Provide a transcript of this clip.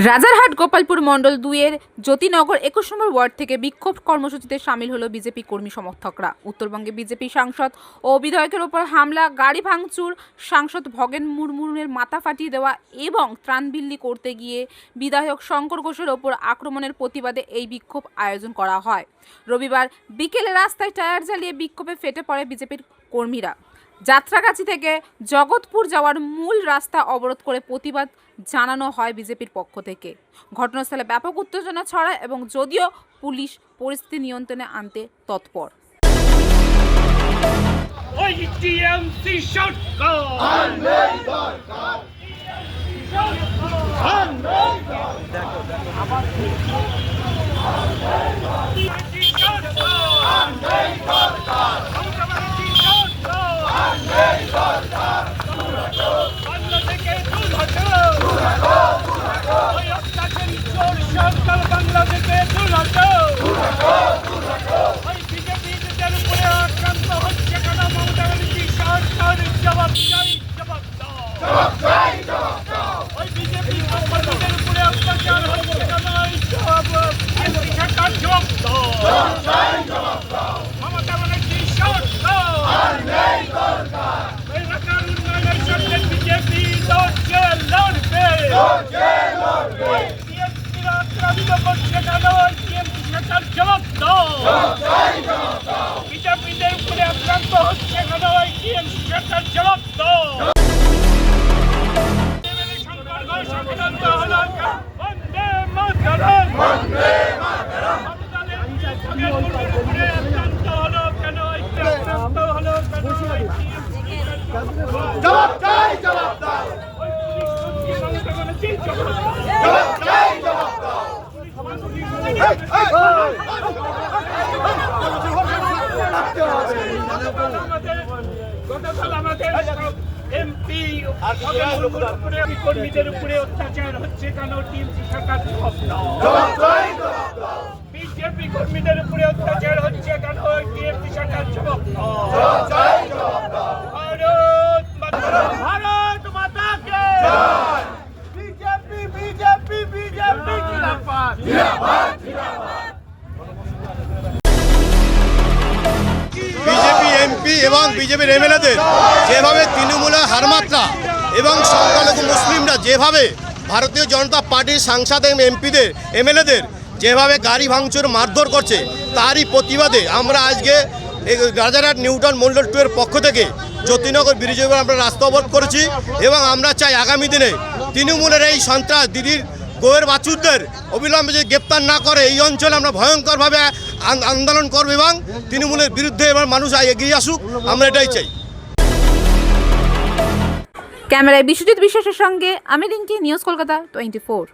রাজারহাট গোপালপুর মণ্ডল 2-এর জ্যোতিনগর 21 নম্বর word থেকে বিক্ষোভ কর্মসূচিতে সামিল হলো বিজেপি কর্মী সমর্থকরা। উত্তরবঙ্গে বিজেপি সাংসদ ও বিধায়কের ওপর হামলা, গাড়ি ভাঙচুর, সাংসদ ভগেন মুর্মুর মাথা ফাটিয়ে দেওয়া এবং ত্রাণবিল্লি করতে গিয়ে বিধায়ক শঙ্কর ঘোষের ওপর আক্রমণের প্রতিবাদে এই বিক্ষোভ আয়োজন করা হয়। রবিবার বিকেলে রাস্তায় টায়ার জ্বালিয়ে বিক্ষোভে ফেটে পড়ে বিজেপির কর্মীরা। যাত্রাগাছি থেকে জগৎপুর যাওয়ার মূল রাস্তা অবরোধ করে প্রতিবাদ জানানো হয় বিজেপির পক্ষ থেকে। ঘটনাস্থলে ব্যাপক উত্তেজনা ছড়ায় এবং যদিও পুলিশ পরিস্থিতি নিয়ন্ত্রণে আনতে তৎপর। এমপি কর্মীদের উপরে অত্যাচার হচ্ছে কেন? টিএমসি সরকার বিজেপি কর্মীদের উপরে অত্যাচার হচ্ছে কেন? টিএমসি সরকার জবাব ভারত মাতা কে বিজেপি বিজেপি বিজেপি জিন্দাবাদ জিন্দাবাদ জিন্দাবাদ। বিজেপি এমপি এবং বিজেপির এমএলএদের যেভাবে তৃণমূলের হারমাত্রা এবং সংখ্যালঘু মুসলিমরা যেভাবে ভারতীয় জনতা পার্টির সাংসদ এবং এমপিদের এমএলএদের যেভাবে গাড়ি ভাঙচুর মারধর করছে, তারই প্রতিবাদে আমরা আজকে রাজারহাট নিউটাউন মণ্ডল 2 এর পক্ষ থেকে জ্যোতিনগর ব্রিজের উপর আমরা রাস্তা অবরোধ করেছি এবং আমরা চাই আগামী দিনে তৃণমূলের এই সন্ত্রাস দিদির গোয়ের বাছুরদের অবিলম্বে যদি গ্রেপ্তার না করে এই অঞ্চলে আমরা ভয়ঙ্করভাবে আন্দোলন করব এবং তৃণমূলের বিরুদ্ধে এবার মানুষ এগিয়ে আসুক, আমরা এটাই চাই। ক্যামেরায় বিশ্বজিৎ বিশ্বাসের সঙ্গে আমি রিঙ্কি, নিউজ কলকাতা 24।